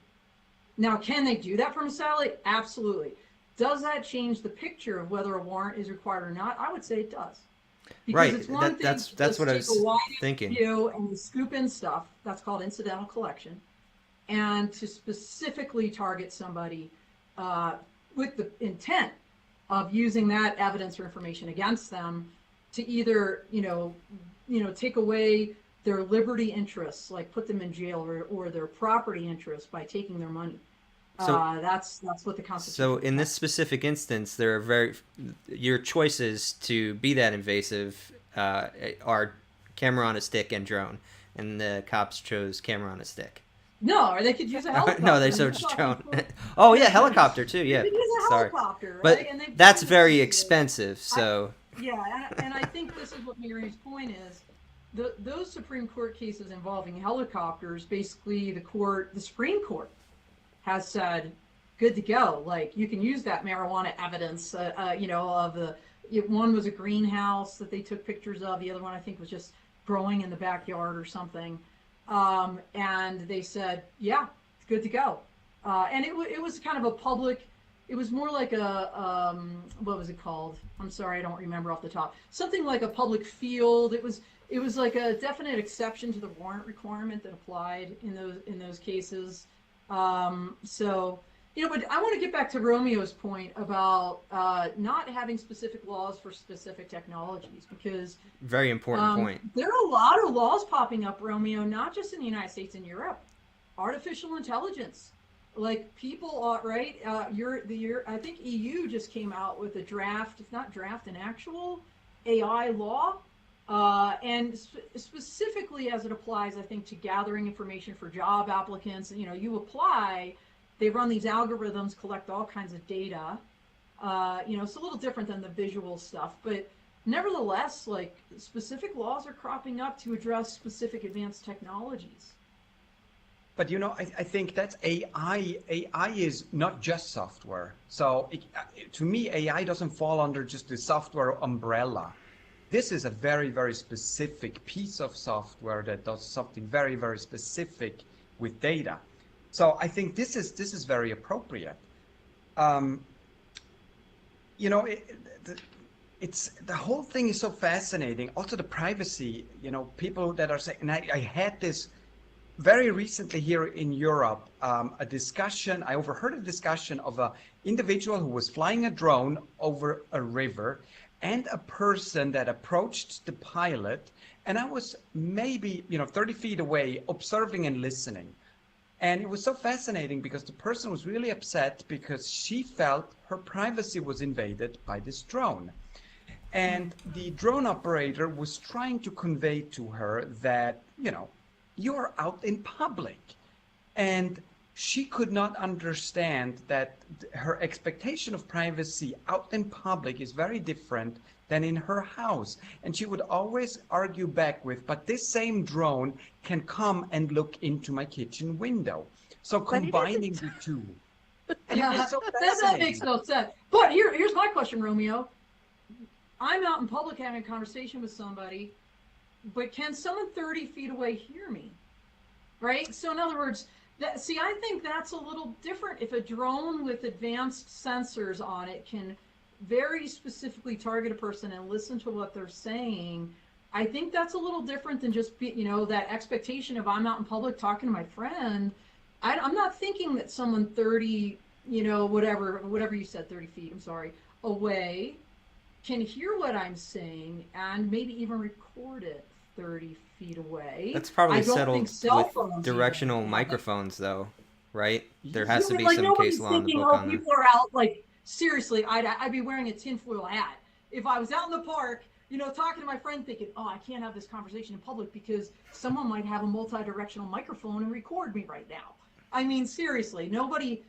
Now, can they do that from a satellite? Absolutely. Does that change the picture of whether a warrant is required or not? I would say it does. Because right. It's one thing that's what I was thinking. And scoop in stuff. That's called incidental collection. And to specifically target somebody with the intent of using that evidence or information against them to either, take away their liberty interests, like put them in jail, or their property interests by taking their money. So that's what the Constitution. So in this specific instance, there are your choices to be that invasive are camera on a stick and drone, and the cops chose camera on a stick. No, or they could use a helicopter. No, they chose drone. Oh yeah, helicopter too. Yeah, they could use a helicopter, but right? And that's very expensive. So and I think this is what Miriam's point is. Those Supreme Court cases involving helicopters, basically the Supreme Court has said, good to go. Like, you can use that marijuana evidence, one was a greenhouse that they took pictures of. The other one, I think, was just growing in the backyard or something. And they said, yeah, it's good to go. And it was kind of a public, it was more like a, what was it called? I'm sorry, I don't remember off the top. Something like a public field. It was like a definite exception to the warrant requirement that applied in those cases. But I want to get back to Romeo's point about not having specific laws for specific technologies, because very important point. There are a lot of laws popping up, Romeo, not just in the United States and Europe. Artificial intelligence, like people are right. I think EU just came out with a draft, if not draft, an actual AI law. And specifically as it applies, I think, to gathering information for job applicants. You apply, they run these algorithms, collect all kinds of data. It's a little different than the visual stuff, but nevertheless, like, specific laws are cropping up to address specific advanced technologies. But I think that's AI. AI is not just software. So to me, AI doesn't fall under just the software umbrella. This is a very, very specific piece of software that does something very, very specific with data. So I think this is very appropriate. It's the whole thing is so fascinating. Also the privacy. People that are saying, and I had this very recently here in Europe, a discussion. I overheard a discussion of an individual who was flying a drone over a river, and a person that approached the pilot, and I was maybe 30 feet away observing and listening. And it was so fascinating because the person was really upset because she felt her privacy was invaded by this drone. And the drone operator was trying to convey to her that, you're out in public. And she could not understand that her expectation of privacy out in public is very different than in her house. And she would always argue back with, but this same drone can come and look into my kitchen window. So combining the two. And it was so that makes no sense. But here's my question, Romeo. I'm out in public having a conversation with somebody, but can someone 30 feet away hear me? Right? So in other words, I think that's a little different. If a drone with advanced sensors on it can very specifically target a person and listen to what they're saying, I think that's a little different than just that expectation of I'm out in public talking to my friend. I'm not thinking that someone 30, whatever you said, 30 feet, I'm sorry, away can hear what I'm saying and maybe even record it 30 feet away. That's probably settled with directional microphones, though, right? There has to be some case law in the book on that. People are out, like, seriously, I'd be wearing a tinfoil hat if I was out in the park, talking to my friend, thinking, oh, I can't have this conversation in public because someone might have a multi-directional microphone and record me right now. I mean, seriously, nobody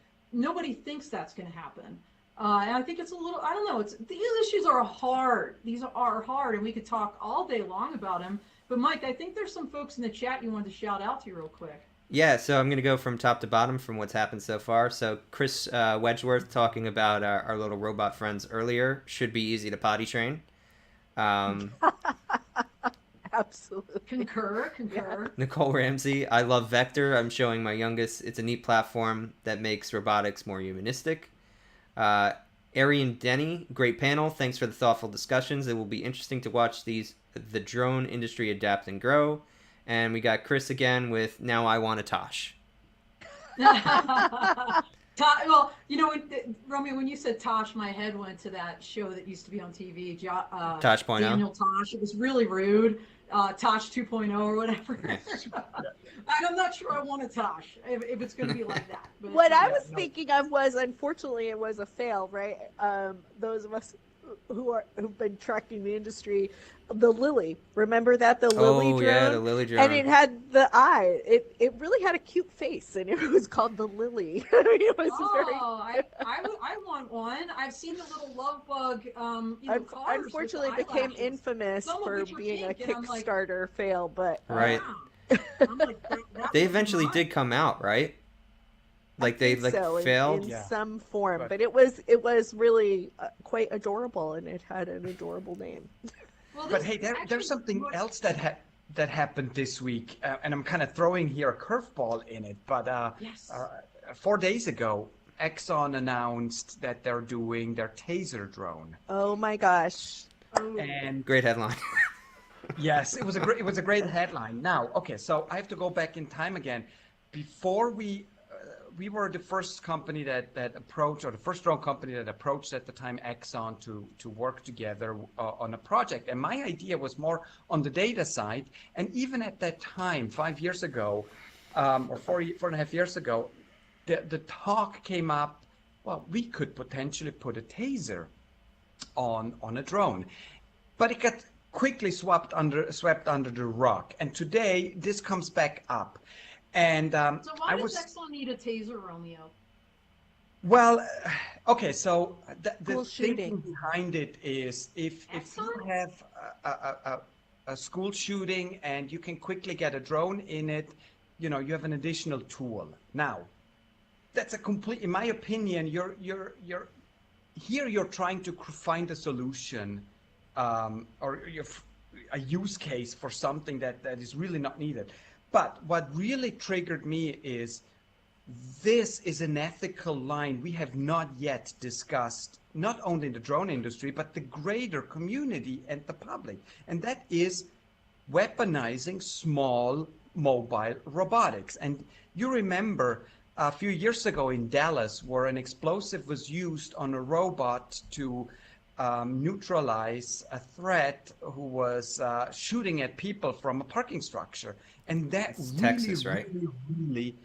thinks that's going to happen. And I think it's a little, I don't know, these issues are hard. These are hard, and we could talk all day long about them. But Mike, I think there's some folks in the chat you wanted to shout out to real quick. Yeah, so I'm going to go from top to bottom from what's happened so far. So Chris Wedgeworth talking about our little robot friends earlier, should be easy to potty train. Absolutely. Concur. Yeah. Nicole Ramsey, I love Vector. I'm showing my youngest. It's a neat platform that makes robotics more humanistic. Arian Denny, great panel. Thanks for the thoughtful discussions. It will be interesting to watch the drone industry adapt and grow. And we got Chris again with Now I Want a Tosh. Well, Romeo, when you said Tosh, my head went to that show that used to be on TV, Tosh.0. Daniel Tosh. It was really rude. Tosh 2.0 or whatever. I'm not sure I want a Tosh if it's going to be like that. But, What I was thinking of was, unfortunately, it was a fail, right? Those of us who've been tracking the industry, the Lily. Remember that, the Lily drone? Yeah, the Lily drone. And it had the eye. It really had a cute face, and it was called the Lily. It was I want one. I've seen the little love bug. Cars unfortunately, with became eyelashes. infamous Some of for which are being a pink, and I'm like, Kickstarter fail, but right. I'm like, that They was eventually not- did come out, right? Like I they think so, failed. in some form, But- but it was really quite adorable, and it had an adorable name. Well, But this hey, actually there's something was- else that happened this week, and I'm kind of throwing here a curveball in it. But Yes. 4 days ago, Exxon announced that they're doing their taser drone, Oh my gosh. Oh. and Great headline. yes, it was a great headline. Now, okay, so I have to go back in time again. Before we were the first company that approached, or the first drone company that approached at the time Exxon to work together on a project. And my idea was more on the data side. And even at that time, 5 years ago, or 4.5 years ago, the talk came up, well, we could potentially put a taser on a drone. But it got quickly swept under the rug. And today, this comes back up. And So why does Exxon need a taser, Romeo? Well, okay, so the School thinking shooting. behind it is if you Excellent. have a school shooting and you can quickly get a drone in it, you have an additional tool. Now, that's a complete, in my opinion, you're trying to find a solution, or a use case for something that is really not needed. But what really triggered me is this is an ethical line we have not yet discussed, not only in the drone industry, but the greater community and the public. And that is weaponizing small mobile robotics. And you remember a few years ago in Dallas, where an explosive was used on a robot to neutralize a threat who was shooting at people from a parking structure. And that It's really, Texas, right? really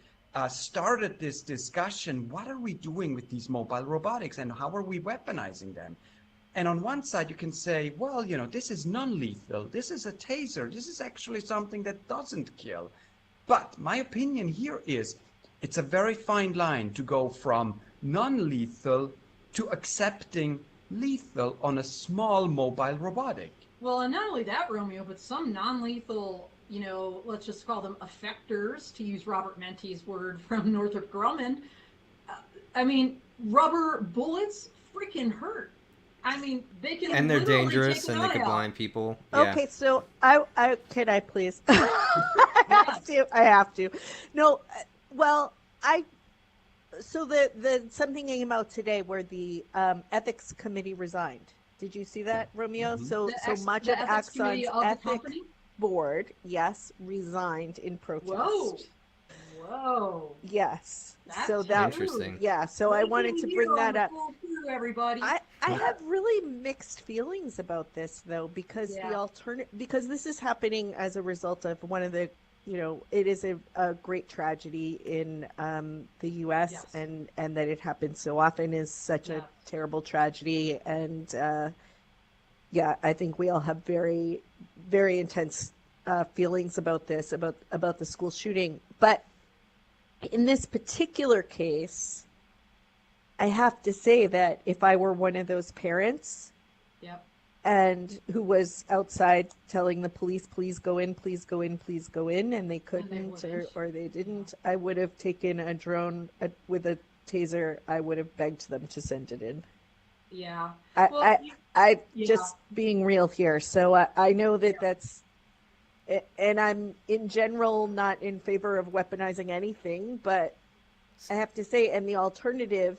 started this discussion. What are we doing with these mobile robotics, and how are we weaponizing them? And on one side, you can say, well, this is non-lethal. This is a taser. This is actually something that doesn't kill. But my opinion here is it's a very fine line to go from non-lethal to accepting lethal on a small mobile robotic. Well, and not only that, Romeo, but some non-lethal, let's just call them effectors, to use Robert Mente's word from Northrop Grumman. Rubber bullets freaking hurt. They can And they're literally dangerous, take an and they eye can out. blind people. Yeah. Okay, so I can I please? I have to. No, well, so the something came out today where the ethics committee resigned. Did you see that, Romeo? Mhm. So much the of ethics committee Axon's of the ethics company? board, yes, resigned in protest. Whoa. Yes. That's So that Interesting. yeah. So I What wanted do to we bring hear on that the up. full crew, everybody. I have really mixed feelings about this though, because Yeah. because this is happening as a result of one of the it is a great tragedy in the U.S. Yes. and that it happens so often is such Yeah. a terrible tragedy, and I think we all have very very intense feelings about this, about the school shooting. But in this particular case, I have to say that if I were one of those parents Yep. and who was outside telling the police, please go in, please go in, please go in, and they couldn't, wouldn't. or they didn't, I would have taken a drone with a taser. I would have begged them to send it in. Yeah. I Well, yeah. just being real here. So I know that that's, and I'm in general not in favor of weaponizing anything, but I have to say, and the alternative,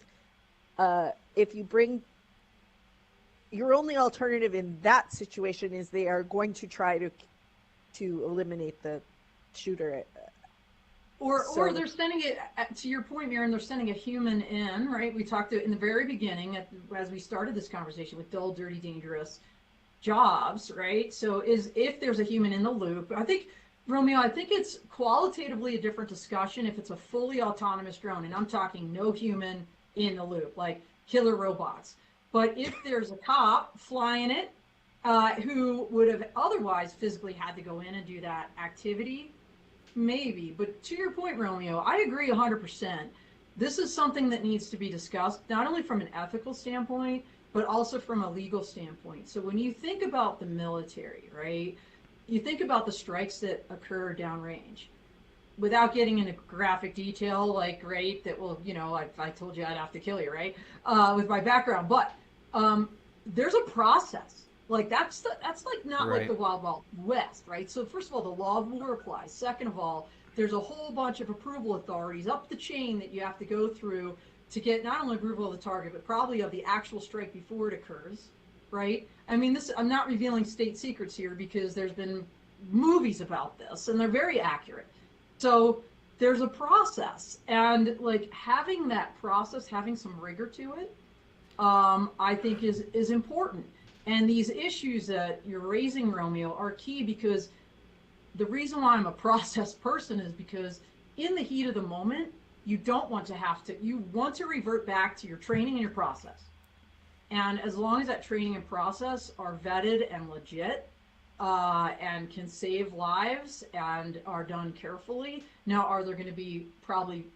if you bring, your only alternative in that situation is they are going to try to eliminate the shooter. Or So they're sending it, to your point, Miriam, they're sending a human in, right? We talked in the very beginning, as we started this conversation, with dull, dirty, dangerous jobs, right? So if there's a human in the loop, I think, Romeo, I think it's qualitatively a different discussion if it's a fully autonomous drone, and I'm talking no human in the loop, like killer robots. But if there's a cop flying it, who would have otherwise physically had to go in and do that activity, maybe. But to your point, Romeo, I agree 100%. This is something that needs to be discussed, not only from an ethical standpoint, but also from a legal standpoint. So when you think about the military, right, you think about the strikes that occur downrange. Without getting into graphic detail, like, right, that will, I told you I'd have to kill you, right, with my background. But there's a process. Like, that's like not like the Wild West, right? So first of all, the law of war applies. Second of all, there's a whole bunch of approval authorities up the chain that you have to go through to get not only approval of the target, but probably of the actual strike before it occurs, right? I mean, I'm not revealing state secrets here because there's been movies about this and they're very accurate. So there's a process, and like having that process, having some rigor to it, I think is important. And these issues that you're raising, Romeo, are key, because the reason why I'm a process person is because in the heat of the moment, you don't want to you want to revert back to your training and your process. And as long as that training and process are vetted and legit, and can save lives and are done carefully. Now, are there going to be probably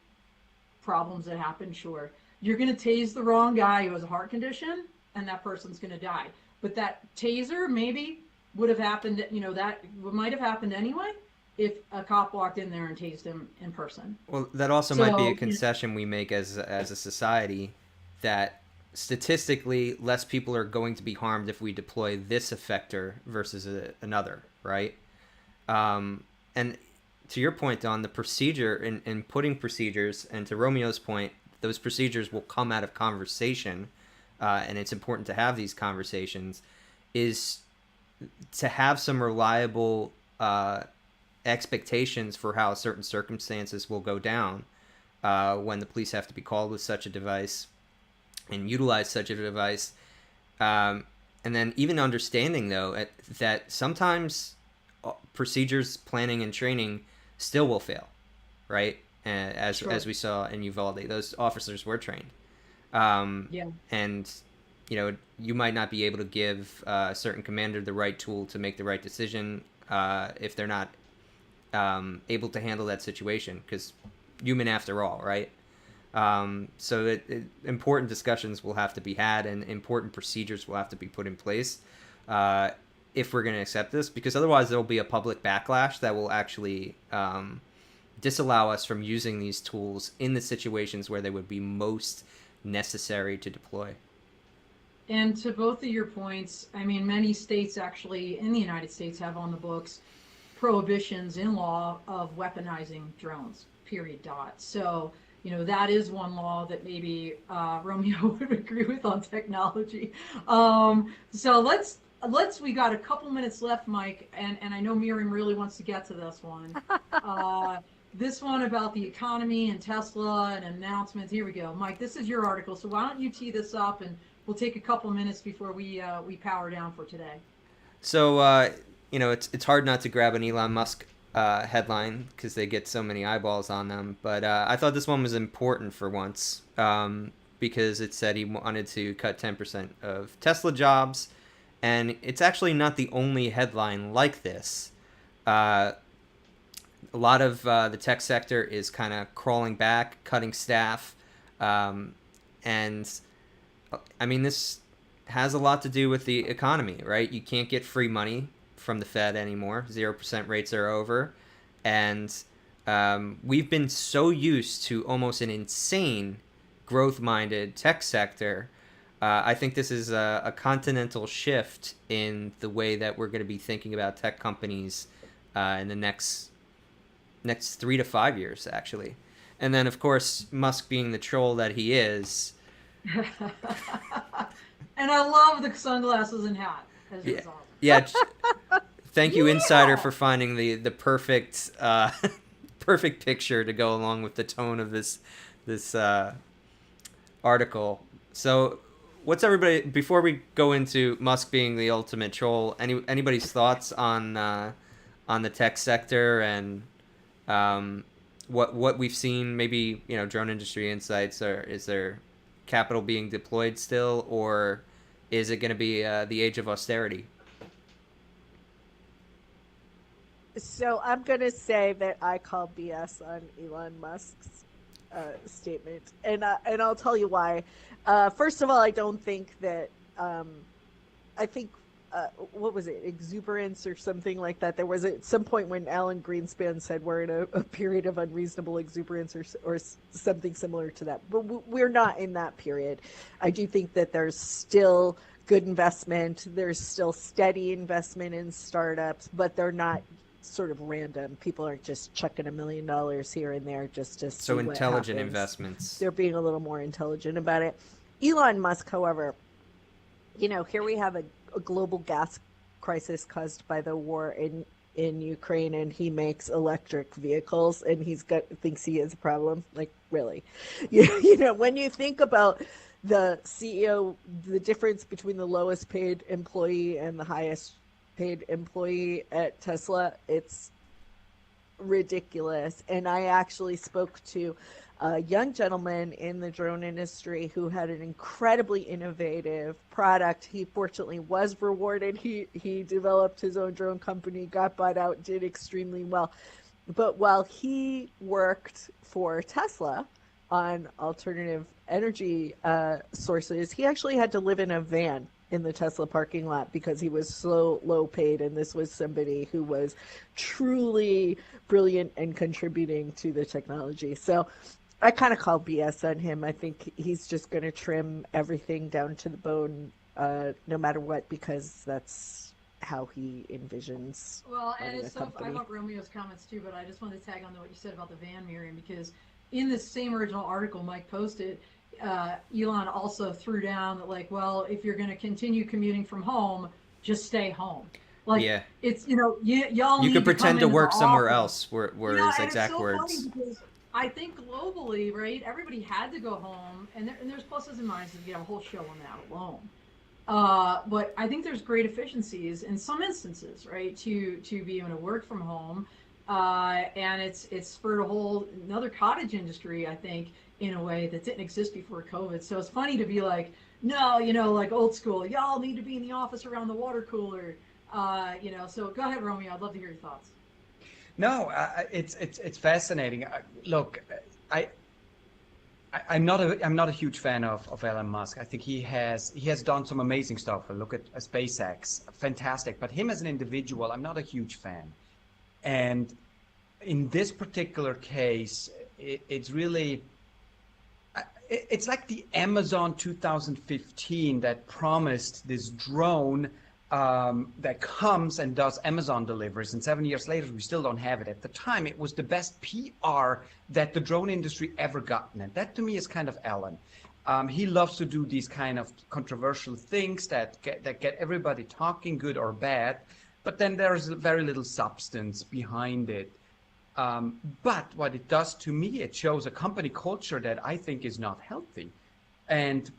problems that happen? Sure. You're going to tase the wrong guy who has a heart condition, and that person's going to die. But that taser maybe would have happened, that might have happened anyway if a cop walked in there and tased him in person. Well, that also might be a concession we make as a society, that statistically less people are going to be harmed if we deploy this effector versus another, right? And to your point, Don, the procedure in putting procedures, and to Romeo's point, those procedures will come out of conversation, and it's important to have these conversations, is to have some reliable expectations for how certain circumstances will go down when the police have to be called with such a device and utilize such a device. And then even understanding, though, that sometimes procedures, planning, and training still will fail, right? As we saw in Uvalde, those officers were trained. And, you might not be able to give a certain commander the right tool to make the right decision if they're not able to handle that situation, because human after all, right? So important discussions will have to be had, and important procedures will have to be put in place if we're going to accept this, because otherwise there will be a public backlash that will actually disallow us from using these tools in the situations where they would be most necessary to deploy. And to both of your points, I mean, many states actually in the United States have on the books prohibitions in law of weaponizing drones, period. So, that is one law that maybe Romeo would agree with on technology. So we got a couple minutes left, Mike, and I know Miriam really wants to get to this one. This one about the economy and Tesla and announcements. Here we go. Mike, this is your article, so why don't you tee this up, and we'll take a couple minutes before we power down for today. So, it's hard not to grab an Elon Musk headline because they get so many eyeballs on them. But I thought this one was important for once because it said he wanted to cut 10% of Tesla jobs. And it's actually not the only headline like this. A lot of the tech sector is kind of crawling back, cutting staff. And I mean, this has a lot to do with the economy, right? You can't get free money from the Fed anymore. 0% rates are over. And we've been so used to almost an insane growth-minded tech sector. I think this is a continental shift in the way that we're going to be thinking about tech companies in the next 3 to 5 years, actually. And then, of course, Musk being the troll that he is. And I love the sunglasses and hat. Yeah. Awesome. Yeah. Thank you, Insider, for finding the perfect perfect picture to go along with the tone of this article. So, what's everybody, before we go into Musk being the ultimate troll? Anybody's thoughts on the tech sector and what we've seen? Maybe drone industry insights. Or is there capital being deployed still, or is it going to be the age of austerity? So I'm going to say that I call BS on Elon Musk's statement, and I'll tell you why. First of all, I don't think that I think what was it, exuberance or something like that. There was at some point when Alan Greenspan said we're in a period of unreasonable exuberance or something similar to that. But we're not in that period. I do think that there's still good investment. There's still steady investment in startups, but they're not sort of random. People aren't just chucking $1 million here and there just to see So what intelligent happens. Investments. They're being a little more intelligent about it. Elon Musk, however, here we have a global gas crisis caused by the war in Ukraine, and he makes electric vehicles, and thinks he has a problem. Like, really? When you think about the CEO, the difference between the lowest paid employee and the highest paid employee at Tesla, it's ridiculous. And I actually spoke to a young gentleman in the drone industry who had an incredibly innovative product. He fortunately was rewarded. He developed his own drone company, got bought out, did extremely well. But while he worked for Tesla on alternative energy sources, he actually had to live in a van in the Tesla parking lot because he was so low paid, and this was somebody who was truly brilliant and contributing to the technology. So I kind of call BS on him. I think he's just going to trim everything down to the bone, no matter what, because that's how he envisions. Well, and it's so, I love Romeo's comments too, but I just wanted to tag on to what you said about the van, Miriam, because in this same original article Mike posted, Elon also threw down that, like, well, if you're going to continue commuting from home, just stay home. Like, yeah. It's, y'all you could pretend to work somewhere else, were his exact words. Funny because I think globally, right, everybody had to go home, and there's pluses and minuses. You have a whole show on that alone. But I think there's great efficiencies in some instances, right, to be able to work from home. And it's spurred another cottage industry, I think, in a way that didn't exist before COVID. So it's funny to be like, no, like old school, y'all need to be in the office around the water cooler. So go ahead, Romeo. I'd love to hear your thoughts. No, it's fascinating. Look, I'm not a huge fan of Elon Musk. I think he has done some amazing stuff. Look at SpaceX, fantastic. But him as an individual, I'm not a huge fan. And in this particular case, it's really, it's like the Amazon 2015 that promised this drone that comes and does Amazon deliveries, and 7 years later we still don't have it. At the time, it was the best PR that the drone industry ever gotten, and that to me is kind of Elon. He loves to do these kind of controversial things that get everybody talking, good or bad, but then there's very little substance behind it. But what it does to me, it shows a company culture that I think is not healthy. And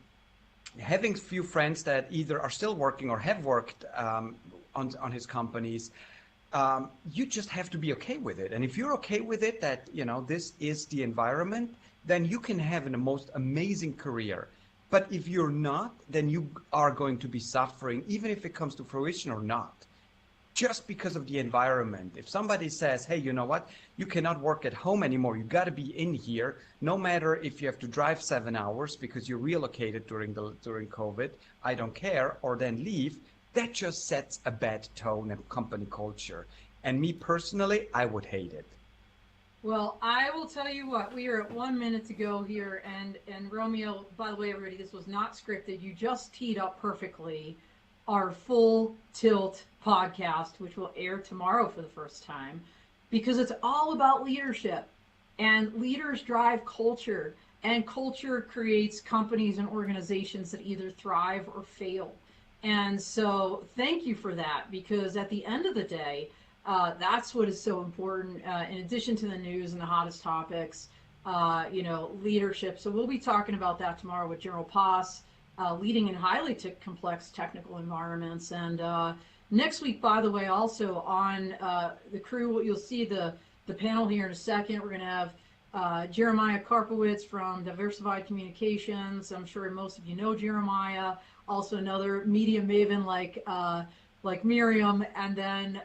having few friends that either are still working or have worked on his companies, you just have to be okay with it. And if you're okay with it, that this is the environment, then you can have the most amazing career. But if you're not, then you are going to be suffering, even if it comes to fruition or not, just because of the environment. If somebody says, hey, you know what, you cannot work at home anymore, you got to be in here, no matter if you have to drive 7 hours because you relocated during COVID, I don't care, or then leave, that just sets a bad tone and company culture. And me personally, I would hate it. Well, I will tell you what, we are at 1 minute to go here, and Romeo, by the way, everybody, this was not scripted. You just teed up perfectly our Full Tilt podcast, which will air tomorrow for the first time, because it's all about leadership, and leaders drive culture, and culture creates companies and organizations that either thrive or fail. And so thank you for that, because at the end of the day, That's what is so important. In addition to the news and the hottest topics, leadership. So we'll be talking about that tomorrow with General Poss, leading in highly complex technical environments. And next week, by the way, also on the crew, you'll see the panel here in a second. We're going to have Jeremiah Karpowitz from Diversified Communications. I'm sure most of you know Jeremiah. Also another media maven like Miriam. And then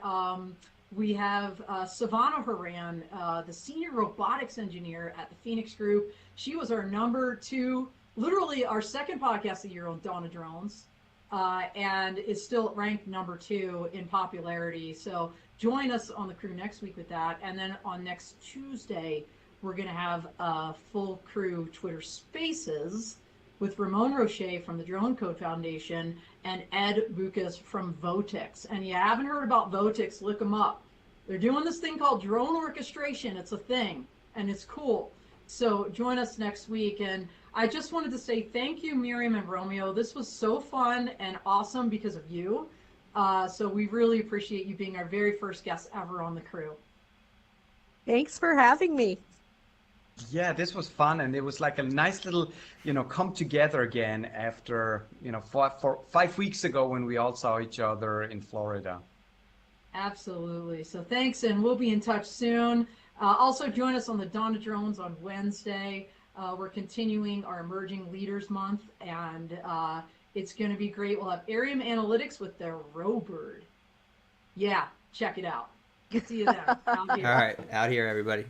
we have Savannah Haran, the senior robotics engineer at the Phoenix Group. She was our number 2, literally our second podcast of the year on Dawn of Drones, and is still ranked number 2 in popularity. So join us on the crew next week with that. And then on next Tuesday, we're going to have a full crew Twitter Spaces with Ramon Roche from the Drone Code Foundation and Ed Bucas from Votix. And you haven't heard about Votix, look them up. They're doing this thing called drone orchestration. It's a thing, and it's cool. So join us next week. And I just wanted to say thank you, Miriam and Romeo. This was so fun and awesome because of you. So we really appreciate you being our very first guest ever on the crew. Thanks for having me. Yeah, this was fun, and it was like a nice little, come together again after, 5 weeks ago when we all saw each other in Florida. Absolutely. So thanks, and we'll be in touch soon. Also, join us on the Dawn of Drones on Wednesday. We're continuing our Emerging Leaders Month, and it's going to be great. We'll have Arium Analytics with their Robird. Yeah, check it out. See you then. All right, out here, everybody.